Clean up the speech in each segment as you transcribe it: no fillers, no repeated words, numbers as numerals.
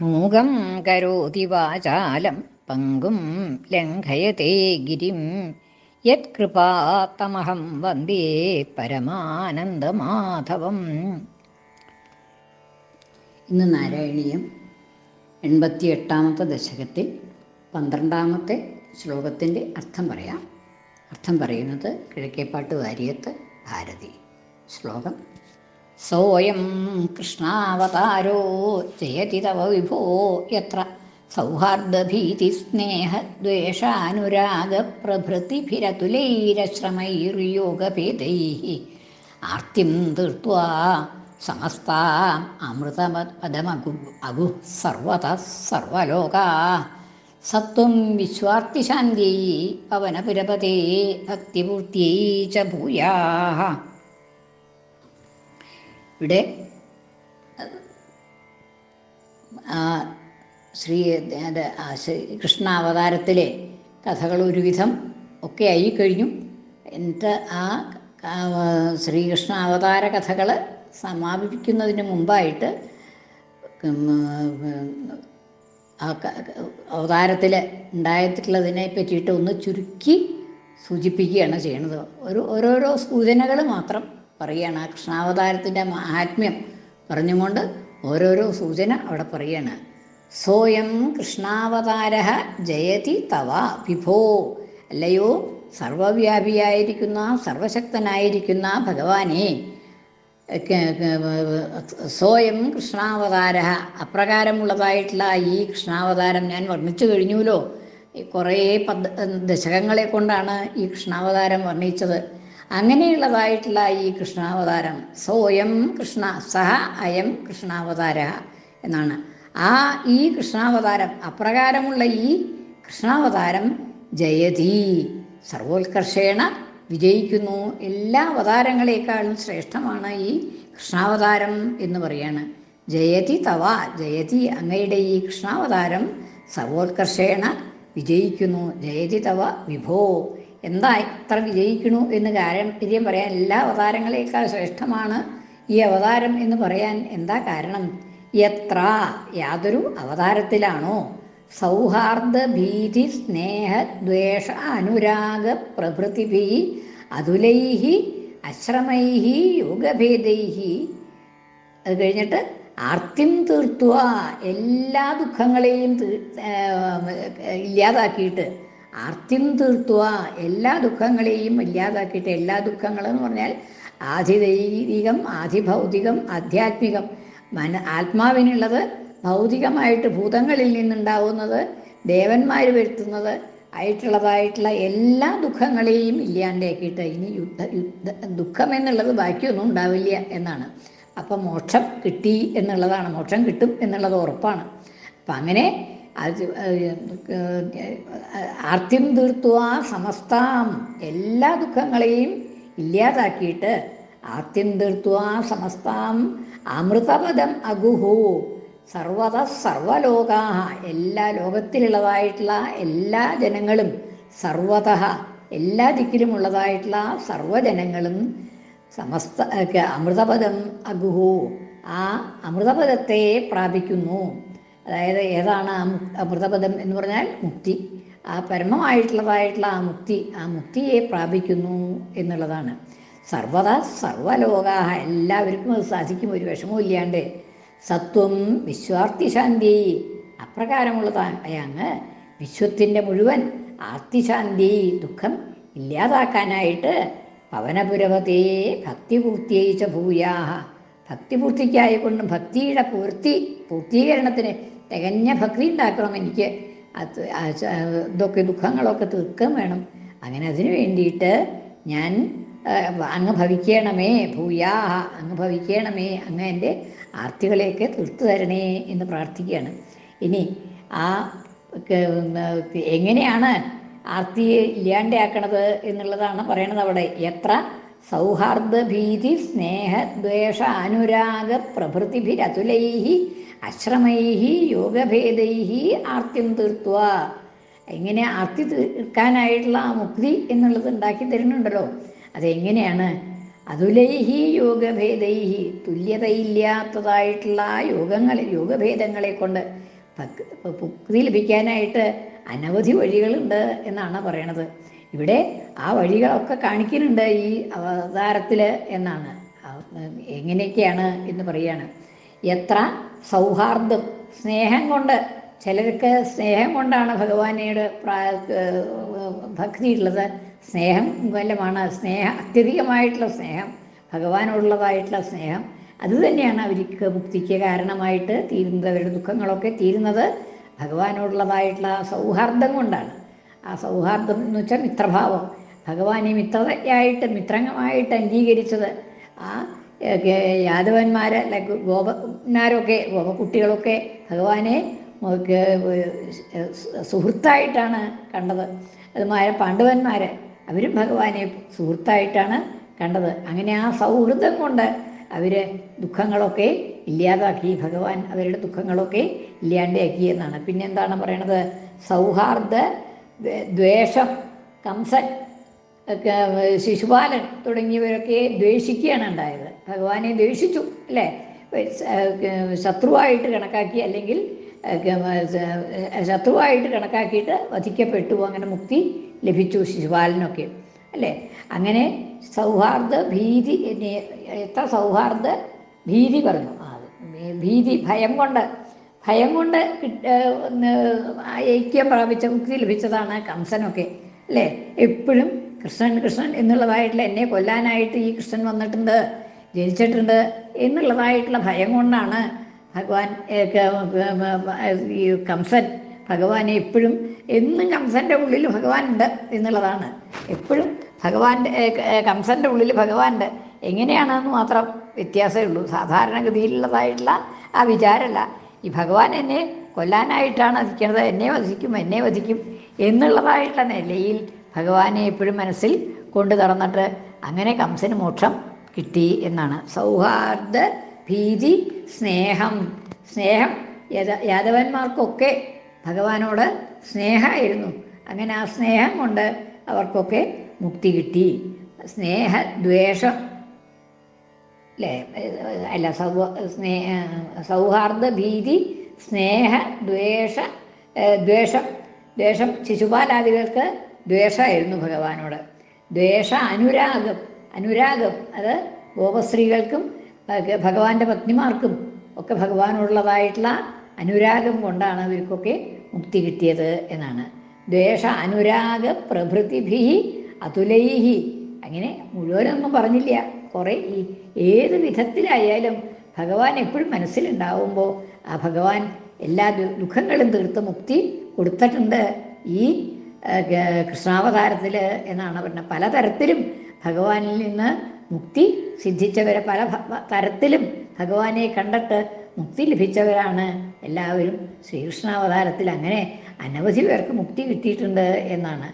മൂകം കരോതി വാചാലം പങ്കും ലംഘയത്തെ ഗിരിം യത്കൃപാത്തമഹം വന്ദേ പരമാനന്ദമാധവം. ഇന്ന് നാരായണീയം 88-ാമത്തെ ദശകത്തിൽ 12-ാമത്തെ ശ്ലോകത്തിൻ്റെ അർത്ഥം പറയാം. അർത്ഥം പറയുന്നത് കിഴക്കേപ്പാട്ട് വാര്യത്ത് ഭാരതി. ശ്ലോകം: സോയം കൃഷ്ണാവതാരോ ജയതി തവ വിഭോ യത്ര സൗഹാർദ്ദഭീതിസ്നേഹദ്വേഷാനുരാഗപ്രഭൃതിഭിരതുലൈരശ്രമൈർയോഗഭേദൈः ആർത്തിം തീർത്വാ സമസ്താം അമൃതപദമഗുഃ സർവതഃ സർവലോകാഃ സത്വം വിശ്വാർത്തിശാന്ത്यै പവനപുരപതേ ഭക്തിപൂർത്തിयै ച ഭൂയാഃ. ഇവിടെ കൃഷ്ണാവതാരത്തിലെ കഥകൾ ഒരുവിധം ഒക്കെ ആയിക്കഴിഞ്ഞു. എന്നിട്ട് ആ ശ്രീകൃഷ്ണാവതാര കഥകൾ സമാപിക്കുന്നതിന് മുമ്പായിട്ട് ആ അവതാരത്തിൽ ഉണ്ടായിട്ടുള്ളതിനെ പറ്റിയിട്ട് ഒന്ന് ചുരുക്കി സൂചിപ്പിക്കുകയാണ് ചെയ്യണത്. ഓരോരോ സൂചനകൾ മാത്രം പറയുകയാണ്. ആ കൃഷ്ണാവതാരത്തിൻ്റെ മഹാത്മ്യം പറഞ്ഞുകൊണ്ട് ഓരോരോ സൂചന അവിടെ പറയുകയാണ്. സോയം കൃഷ്ണാവതാരഃ ജയതി തവ വിഭോ, അല്ലയോ സർവവ്യാപിയായിരിക്കുന്ന സർവശക്തനായിരിക്കുന്ന ഭഗവാനെ, സോയം കൃഷ്ണാവതാരഃ, അപ്രകാരമുള്ളതായിട്ടുള്ള ഈ കൃഷ്ണാവതാരം ഞാൻ വർണ്ണിച്ചു കഴിഞ്ഞുല്ലോ. കുറേ ദശകങ്ങളെ കൊണ്ടാണ് ഈ കൃഷ്ണാവതാരം വർണ്ണിച്ചത്. അങ്ങനെയുള്ളതായിട്ടുള്ള ഈ കൃഷ്ണാവതാരം സോയം കൃഷ്ണ സഹ അയം കൃഷ്ണാവതാര എന്നാണ്. ഈ കൃഷ്ണാവതാരം, അപ്രകാരമുള്ള ഈ കൃഷ്ണാവതാരം ജയതി, സർവോത്കർഷേണ വിജയിക്കുന്നു. എല്ലാ അവതാരങ്ങളെക്കാളും ശ്രേഷ്ഠമാണ് ഈ കൃഷ്ണാവതാരം എന്ന് പറയാണ്. ജയതി തവ, ജയതി അങ്ങയുടെ ഈ കൃഷ്ണാവതാരം സർവോത്കർഷേണ വിജയിക്കുന്നു. ജയതി തവ വിഭോ, എന്താ ഇത്ര വിജയിക്കണു എന്ന് കാര്യം പറയാൻ, എല്ലാ അവതാരങ്ങളെക്കാൾ ശ്രേഷ്ഠമാണ് ഈ അവതാരം എന്ന് പറയാൻ എന്താ കാരണം? എത്ര, യാതൊരു അവതാരത്തിലാണോ സൗഹാർദ്ദ ഭീതി സ്നേഹ ദ്വേഷ അനുരാഗ പ്രഭൃതിഭി അതുലൈഹി അശ്രമൈഹി യോഗഭേദൈഹി, അത് കഴിഞ്ഞിട്ട് ആർത്തിം തീർത്തുക, എല്ലാ ദുഃഖങ്ങളെയും ഇല്ലാതാക്കിയിട്ട്, ആർത്തിം തീർത്തുക, എല്ലാ ദുഃഖങ്ങളെയും ഇല്ലാതാക്കിയിട്ട്, എല്ലാ ദുഃഖങ്ങളെന്ന് പറഞ്ഞാൽ ആധിദൈവികം ആധിഭൗതികം ആധ്യാത്മികം. ആത്മാവിനുള്ളത് ഭൗതികമായിട്ട് ഭൂതങ്ങളിൽ നിന്നുണ്ടാവുന്നത് ദേവന്മാർ വരുത്തുന്നത് ആയിട്ടുള്ളതായിട്ടുള്ള എല്ലാ ദുഃഖങ്ങളെയും ഇല്ലാണ്ടാക്കിയിട്ട് ഇനി ദുഃഖം എന്നുള്ളത് ബാക്കിയൊന്നും ഉണ്ടാവില്ല എന്നാണ്. അപ്പം മോക്ഷം കിട്ടി എന്നുള്ളതാണ്, മോക്ഷം കിട്ടും എന്നുള്ളത് ഉറപ്പാണ്. അപ്പം അങ്ങനെ ആർത്തിം തീർത്തുക സമസ്താം, എല്ലാ ദുഃഖങ്ങളെയും ഇല്ലാതാക്കിയിട്ട്, ആർത്തിം തീർത്തുക സമസ്താം അമൃതപദം അഗുഹു സർവത സർവലോകാഹ, എല്ലാ ലോകത്തിലുള്ളതായിട്ടുള്ള എല്ലാ ജനങ്ങളും, സർവത എല്ലാ ദിക്കിലുമുള്ളതായിട്ടുള്ള സർവജനങ്ങളും സമസ്ത അമൃതപദം അഗുഹു, ആ അമൃതപദത്തെ പ്രാപിക്കുന്നു. അതായത് ഏതാണ് അമൃതപദം എന്ന് പറഞ്ഞാൽ മുക്തി, ആ പരമമായിട്ടുള്ളതായിട്ടുള്ള ആ മുക്തിയെ പ്രാപിക്കുന്നു എന്നുള്ളതാണ്. സർവത സർവലോകാഹ, എല്ലാവർക്കും അത് സാധിക്കും, ഒരു വിഷമവും ഇല്ലാണ്ട്. സത്വം വിശ്വാർത്തിശാന്തി, അപ്രകാരമുള്ളതായ അങ്ങ് വിശ്വത്തിൻ്റെ മുഴുവൻ ആർത്തിശാന്തി, ദുഃഖം ഇല്ലാതാക്കാനായിട്ട് പവനപുരവതേ ഭക്തിപൂർത്തിയൈച്ച ഭൂയാഹ, ഭക്തിപൂർത്തിക്കായിക്കൊണ്ടും ഭക്തിയുടെ പൂർത്തീകരണത്തിന് തികഞ്ഞ ഭക്തി ഉണ്ടാക്കണം. എനിക്ക് ഇതൊക്കെ ദുഃഖങ്ങളൊക്കെ തീർക്കാൻ വേണം. അങ്ങനെ അതിനു വേണ്ടിയിട്ട് ഞാൻ അങ്ങ് ഭവിക്കണമേ, ഭൂയാഹ അങ്ങ് ഭവിക്കണമേ, അങ്ങ് എൻ്റെ ആർത്തികളെയൊക്കെ തീർത്തു തരണേ എന്ന് പ്രാർത്ഥിക്കുകയാണ്. ഇനി ആ എങ്ങനെയാണ് ആർത്തിയെ ഇല്ലാണ്ടാക്കണത് എന്നുള്ളതാണ് പറയണത് അവിടെ. എത്ര സൗഹാർദ്ദ ഭീതി സ്നേഹ ദ്വേഷ അനുരാഗ പ്രഭൃതിഭിരതുലൈഹി അശ്രമൈഹി യോഗഭേദൈഹി ആർത്തിം തീർത്തുക, എങ്ങനെ ആർത്തി തീർക്കാനായിട്ടുള്ള ആ മുക്തി എന്നുള്ളത് ഉണ്ടാക്കി തരുന്നുണ്ടല്ലോ. അതെങ്ങനെയാണ്? അതുലൈഹി യോഗഭേദൈഹി തുല്യതയില്ലാത്തതായിട്ടുള്ള യോഗഭേദങ്ങളെ കൊണ്ട് മുക്തി ലഭിക്കാനായിട്ട് അനവധി വഴികളുണ്ട് എന്നാണ് പറയണത്. ഇവിടെ ആ വഴികളൊക്കെ കാണിക്കുന്നുണ്ട് ഈ അവതാരത്തിൽ എന്നാണ്. എങ്ങനെയൊക്കെയാണ് എന്ന് പറയാണ്. എത്ര സൗഹാർദ്ദം, സ്നേഹം കൊണ്ട്, ചിലർക്ക് സ്നേഹം കൊണ്ടാണ് ഭഗവാനോട് ഭക്തിയുള്ളത്. സ്നേഹം മൂലമാണ്, അത്യധികമായിട്ടുള്ള സ്നേഹം, ഭഗവാനോടുള്ളതായിട്ടുള്ള സ്നേഹം, അതുതന്നെയാണ് അവർക്ക് മുക്തിക്ക് കാരണമായിട്ട് തീരുന്നത്. അവരുടെ ദുഃഖങ്ങളൊക്കെ തീരുന്നത് ഭഗവാനോടുള്ളതായിട്ടുള്ള സൗഹാർദ്ദം കൊണ്ടാണ്. ആ സൗഹാർദ്ദം എന്ന് വെച്ചാൽ മിത്രഭാവം, ഭഗവാനെ മിത്രമായിട്ട് അംഗീകരിച്ചത്. ആ യാദവന്മാരെ ഗോപകുട്ടികളൊക്കെ ഭഗവാനെ സുഹൃത്തായിട്ടാണ് കണ്ടത്. അതുമാതിരി പാണ്ഡവന്മാർ, അവരും ഭഗവാനെ സുഹൃത്തായിട്ടാണ് കണ്ടത്. അങ്ങനെ ആ സൗഹൃദം കൊണ്ട് അവർ ദുഃഖങ്ങളൊക്കെ ഇല്ലാതാക്കി, ഭഗവാൻ അവരുടെ ദുഃഖങ്ങളൊക്കെ ഇല്ലാണ്ടാക്കി എന്നാണ്. പിന്നെ എന്താണ് പറയണത്? സൗഹാർദ്ദ ദ്വേഷം, കംസൻ, ശിശുപാലൻ തുടങ്ങിയവരൊക്കെ ദ്വേഷിക്കുകയാണ് ഉണ്ടായത്. ഭഗവാനെ ദ്വേഷിച്ചു അല്ലേ, ശത്രുവായിട്ട് കണക്കാക്കി, അല്ലെങ്കിൽ ശത്രുവായിട്ട് കണക്കാക്കിയിട്ട് വധിക്കപ്പെട്ടു. അങ്ങനെ മുക്തി ലഭിച്ചു ശിശുപാലനൊക്കെ അല്ലേ. അങ്ങനെ സൗഹാർദ്ദ ഭീതി, എത്ര സൗഹാർദ്ദ ഭീതി പറഞ്ഞു. ഭീതി, ഭയം കൊണ്ട് ഐക്യം പ്രാപിച്ച മുക്തി ലഭിച്ചതാണ് കംസനൊക്കെ അല്ലേ. എപ്പോഴും കൃഷ്ണൻ എന്നുള്ളതായിട്ടുള്ള, എന്നെ കൊല്ലാനായിട്ട് ഈ കൃഷ്ണൻ വന്നിട്ടുണ്ട്, ജനിച്ചിട്ടുണ്ട് എന്നുള്ളതായിട്ടുള്ള ഭയം കൊണ്ടാണ് ഭഗവാൻ ഈ കംസൻ ഭഗവാനെ എപ്പോഴും, എന്നും കംസൻ്റെ ഉള്ളിൽ ഭഗവാനുണ്ട് എന്നുള്ളതാണ്. എപ്പോഴും കംസൻ്റെ ഉള്ളിൽ ഭഗവാനുണ്ട്. എങ്ങനെയാണെന്ന് മാത്രം വ്യത്യാസമേ ഉള്ളൂ. സാധാരണഗതിയിലുള്ളതായിട്ടുള്ള ആ വിചാരമല്ല, ഈ ഭഗവാൻ എന്നെ കൊല്ലാനായിട്ടാണ് വധിക്കുന്നത്, എന്നെ വധിക്കും എന്നുള്ളതായിട്ടുള്ള നിലയിൽ ഭഗവാനെ എപ്പോഴും മനസ്സിൽ കൊണ്ടു നടന്നിട്ട് അങ്ങനെ കംസന് മോക്ഷം കിട്ടി എന്നാണ്. സൗഹാർദ്ദ ഭീതി സ്നേഹം യാദവന്മാർക്കൊക്കെ ഭഗവാനോട് സ്നേഹമായിരുന്നു. അങ്ങനെ ആ സ്നേഹം കൊണ്ട് അവർക്കൊക്കെ മുക്തി കിട്ടി. സ്നേഹദ്വേഷം അല്ലേ, അല്ല, സൗഹാർദ്ദ ഭീതി ദ്വേഷം ശിശുപാലാദികൾക്ക് ദ്വേഷമായിരുന്നു ഭഗവാനോട്. അനുരാഗം അത് ഗോപസ്ത്രീകൾക്കും ഭഗവാന്റെ പത്നിമാർക്കും ഒക്കെ ഭഗവാനോടുള്ളതായിട്ടുള്ള അനുരാഗം കൊണ്ടാണ് ഇവർക്കൊക്കെ മുക്തി കിട്ടിയത് എന്നാണ്. അനുരാഗ പ്രഭൃതിഭി അതുലൈഹി, അങ്ങനെ മുഴുവനൊന്നും പറഞ്ഞില്ല, കുറേ ഏത് വിധത്തിലായാലും ഭഗവാൻ എപ്പോഴും മനസ്സിലുണ്ടാവുമ്പോൾ ആ ഭഗവാൻ എല്ലാ ദുഃഖങ്ങളും തീർത്ത് മുക്തി കൊടുത്തിട്ടുണ്ട് ഈ കൃഷ്ണാവതാരത്തിൽ എന്നാണ് പറഞ്ഞത്. പലതരത്തിലും ഭഗവാനിൽ നിന്ന് മുക്തി സിദ്ധിച്ചവരെ, പല തരത്തിലും ഭഗവാനെ കണ്ടിട്ട് മുക്തി ലഭിച്ചവരാണ് എല്ലാവരും ശ്രീകൃഷ്ണാവതാരത്തിൽ. അങ്ങനെ അനവധി പേർക്ക് മുക്തി കിട്ടിയിട്ടുണ്ട് എന്നാണ്.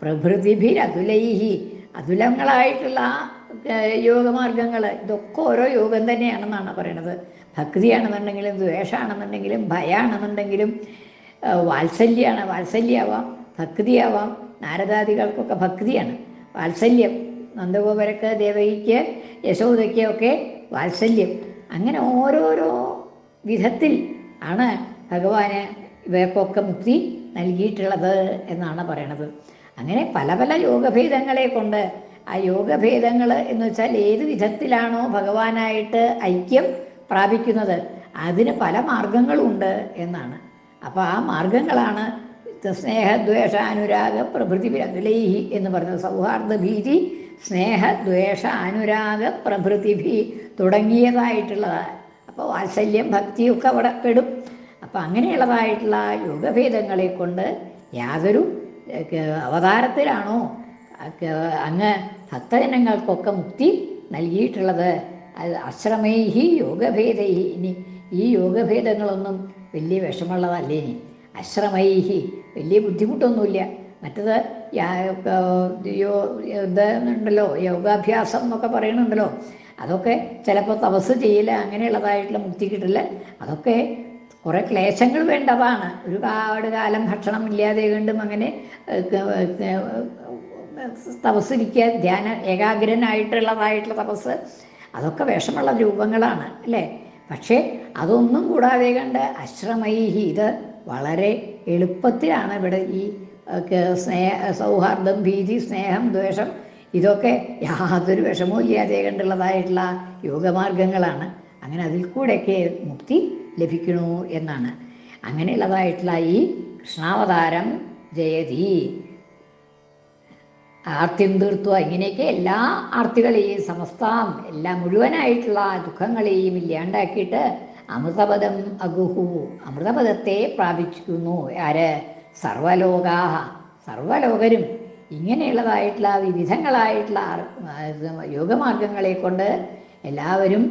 പ്രഭൃതിഭിരതുലൈഹി, അതുലങ്ങളായിട്ടുള്ള യോഗമാർഗങ്ങൾ, ഇതൊക്കെ ഓരോ യോഗം തന്നെയാണെന്നാണ് പറയണത്. ഭക്തിയാണെന്നുണ്ടെങ്കിലും, ദ്വേഷമാണെന്നുണ്ടെങ്കിലും, ഭയമാണെന്നുണ്ടെങ്കിലും, വാത്സല്യമാവാം, ഭക്തിയാവാം. നാരദാദികൾക്കൊക്കെ ഭക്തിയാണ്, വാത്സല്യം. നന്ദഗോപരക്ക്, ദേവകിക്ക്, യശോദയ്ക്ക് ഒക്കെ വാത്സല്യം. അങ്ങനെ ഓരോരോ വിധത്തിൽ ആണ് ഭഗവാന് ഇവയ്ക്കൊക്കെ മുക്തി നൽകിയിട്ടുള്ളത് എന്നാണ് പറയണത്. അങ്ങനെ പല പല യോഗഭേദങ്ങളെ കൊണ്ട്, ആ യോഗഭേദങ്ങൾ എന്ന് വെച്ചാൽ ഏത് വിധത്തിലാണോ ഭഗവാനായിട്ട് ഐക്യം പ്രാപിക്കുന്നത് അതിന് പല മാർഗങ്ങളുണ്ട് എന്നാണ്. അപ്പോൾ ആ മാർഗങ്ങളാണ് സ്നേഹദ്വേഷ അനുരാഗ പ്രഭൃതി അതുലൈഹി എന്ന് പറയുന്നത്. സൗഹാർദ്ദ ഭീതി സ്നേഹദ്വേഷ അനുരാഗ പ്രഭൃതിഭി തുടങ്ങിയതായിട്ടുള്ളതാണ്. അപ്പോൾ വാത്സല്യം, ഭക്തിയൊക്കെ അവിടെ പെടും. അപ്പം അങ്ങനെയുള്ളതായിട്ടുള്ള യോഗഭേദങ്ങളെ കൊണ്ട് യാതൊരു അവതാരത്തിലാണോ അങ്ങ് ഭക്തജനങ്ങൾക്കൊക്കെ മുക്തി നൽകിയിട്ടുള്ളത്. അത് അശ്രമൈഹി യോഗഭേദൈഹി. ഇനി ഈ യോഗഭേദങ്ങളൊന്നും വലിയ വിഷമമുള്ളതല്ലേ. ഇനി അശ്രമൈഹി വലിയ ബുദ്ധിമുട്ടൊന്നുമില്ല. മറ്റത് ഇതുണ്ടല്ലോ, യോഗാഭ്യാസം എന്നൊക്കെ പറയുന്നുണ്ടല്ലോ, അതൊക്കെ ചിലപ്പോൾ തപസ് ചെയ്യില്ല, അങ്ങനെയുള്ളതായിട്ടുള്ള മുക്തി കിട്ടില്ല. അതൊക്കെ കുറേ ക്ലേശങ്ങൾ വേണ്ടതാണ്. ഒരുപാട് കാലം ഭക്ഷണം ഇല്ലാതെ കണ്ടും അങ്ങനെ തപസ്സിരിക്കുക, ധ്യാന ഏകാഗ്രനായിട്ടുള്ളതായിട്ടുള്ള തപസ്, അതൊക്കെ വിഷമുള്ള രൂപങ്ങളാണ് അല്ലേ? പക്ഷേ അതൊന്നും കൂടാതെ കണ്ട് അശ്രമൈഹി, ഇത് വളരെ എളുപ്പത്തിലാണ് ഇവിടെ ഈ സൗഹാർദ്ദം, ഭീതി, സ്നേഹം, ദ്വേഷം, ഇതൊക്കെ യാതൊരു വിഷമവും ഇല്ലാതെ കണ്ടുള്ളതായിട്ടുള്ള യോഗമാർഗങ്ങളാണ്. അങ്ങനെ അതിൽ കൂടെയൊക്കെ മുക്തി ലഭിക്കണു എന്നാണ്. അങ്ങനെയുള്ളതായിട്ടുള്ള ഈ കൃഷ്ണാവതാരം ജയതി, ആർത്തിം തീർത്തുക, ഇങ്ങനെയൊക്കെ എല്ലാ ആർത്തികളെയും സമസ്താം എല്ലാം മുഴുവനായിട്ടുള്ള ദുഃഖങ്ങളെയും ഇല്ലാണ്ടാക്കിയിട്ട് അമൃതപദം അഗുഹു, അമൃതപദത്തെ പ്രാപിക്കുന്നു. ആര്? സർവലോകാഹ, സർവലോകരും. ഇങ്ങനെയുള്ളതായിട്ടുള്ള വിവിധങ്ങളായിട്ടുള്ള യോഗമാർഗങ്ങളെ കൊണ്ട് എല്ലാവരും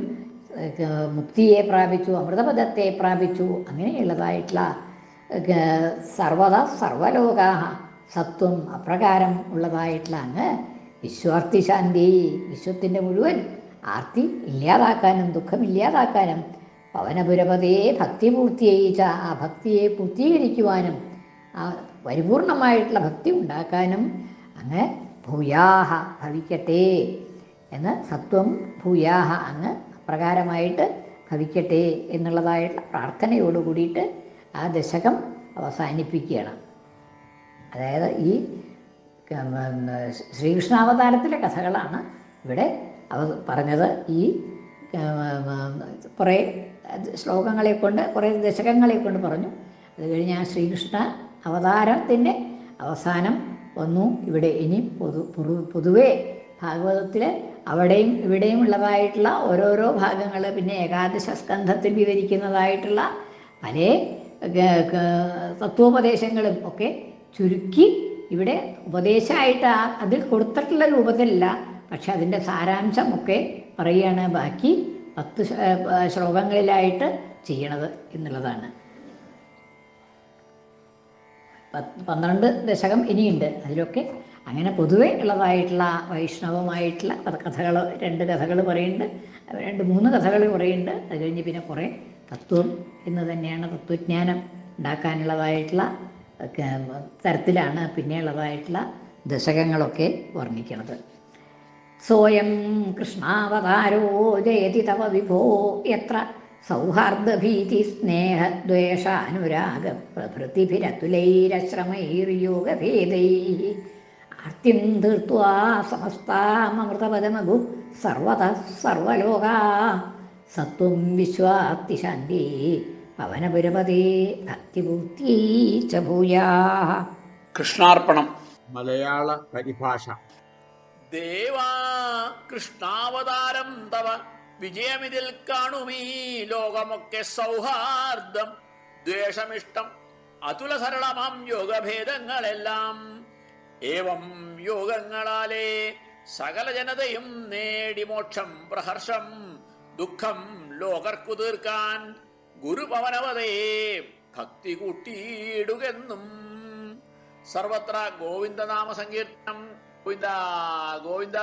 മുക്തിയെ പ്രാപിച്ചു, അമൃതപദത്തെ പ്രാപിച്ചു. അങ്ങനെയുള്ളതായിട്ടുള്ള സർവത സർവലോകാഹ സത്വം, അപ്രകാരം ഉള്ളതായിട്ടുള്ള അങ്ങ് വിശ്വാർത്തി ശാന്തി, വിശ്വത്തിൻ്റെ മുഴുവൻ ആർത്തി ഇല്ലാതാക്കാനും ദുഃഖമില്ലാതാക്കാനും പവനപുരപതയെ ഭക്തി പൂർത്തിയേച്ച, ആ ഭക്തിയെ പൂർത്തീകരിക്കുവാനും ആ പരിപൂർണമായിട്ടുള്ള ഭക്തി ഉണ്ടാക്കാനും അങ്ങ് ഭൂയാഹ ഭവിക്കട്ടെ എന്ന്, സത്വം ഭൂയാഹ അങ്ങ് അപ്രകാരമായിട്ട് ഭവിക്കട്ടെ എന്നുള്ളതായിട്ടുള്ള പ്രാർത്ഥനയോട് കൂടിയിട്ട് ആ ദശകം അവസാനിപ്പിക്കുകയാണ്. അതായത് ഈ ശ്രീകൃഷ്ണാവതാരത്തിലെ കഥകളാണ് ഇവിടെ പറഞ്ഞത്. ഈ കുറേ ശ്ലോകങ്ങളെ കൊണ്ട്, കുറേ ദശകങ്ങളെ കൊണ്ട് പറഞ്ഞു. അത് കഴിഞ്ഞ് ആ ശ്രീകൃഷ്ണ അവതാരത്തിൻ്റെ അവസാനം വന്നു. ഇവിടെ ഇനി പൊതുവേ ഭാഗവതത്തിൽ അവിടെയും ഇവിടെയും ഉള്ളതായിട്ടുള്ള ഓരോരോ ഭാഗങ്ങൾ, പിന്നെ ഏകാദശ സ്കന്ധത്തിൽ വിവരിക്കുന്നതായിട്ടുള്ള പല തത്വോപദേശങ്ങളും ഒക്കെ ചുരുക്കി ഇവിടെ ഉപദേശമായിട്ട് അതിൽ കൊടുത്തിട്ടുള്ള രൂപത്തിലല്ല, പക്ഷെ അതിൻ്റെ സാരാംശമൊക്കെ പറയുകയാണ് ബാക്കി 10 ശ്ലോകങ്ങളിലായിട്ട് ചെയ്യണത് എന്നുള്ളതാണ്. 12 ദശകം ഇനിയുണ്ട്. അതിലൊക്കെ അങ്ങനെ പൊതുവെ ഉള്ളതായിട്ടുള്ള വൈഷ്ണവമായിട്ടുള്ള കഥകൾ, 2 കഥകൾ പറയുന്നുണ്ട്, 2-3 കഥകൾ പറയുന്നുണ്ട്. അത് കഴിഞ്ഞ് പിന്നെ കുറേ തത്വം എന്ന് തന്നെയാണ്, തത്വജ്ഞാനം ഉണ്ടാക്കാനുള്ളതായിട്ടുള്ള തരത്തിലാണ് പിന്നെയുള്ളതായിട്ടുള്ള ദശകങ്ങളൊക്കെ വർണ്ണിക്കുന്നത്. സോയം കൃഷ്ണാവതാരോ ജയതി തവ വിഭോ യത്ര സൗഹാർദ്ദഭീതി സ്നേഹദ്വേഷാനുരാഗ പ്രഭൃതിഭിരതുലൈരശ്രമൈർയോഗഭേദൈ ആർത്തിം തീർത്വാ സമസ്താമൃതപദമഗു സർവതഃ സർവലോകാ സത്വം വിശ്വാപ്തിശാന്തി പവനപുരപതേ ഭക്തിപൂർത്തി ച ഭൂയാഃ. കൃഷ്ണാർപ്പണം. മലയാള പരിഭാഷ. ദേവാ കൃഷ്ണാവതാരം തവ വിജയമിതിൽ കാണുമീ ലോകമൊക്കെ സൗഹാർദ്ദം ദ്വേഷമിഷ്ടം അതുല സരളമാം യോഗഭേദങ്ങളെല്ലാം ഏവം യോഗങ്ങളാലേ സകല ജനതയും നേടി മോക്ഷം പ്രഹർഷം ദുഃഖം ലോകർക്കു തീർക്കാൻ ഗുരുപവനവതേ ഭക്തി കൂട്ടിയിടുകെന്നും. സർവത്ര ഗോവിന്ദനാമ സങ്കീർത്തനം. ഗോവിന്ദ ഗോവിന്ദ.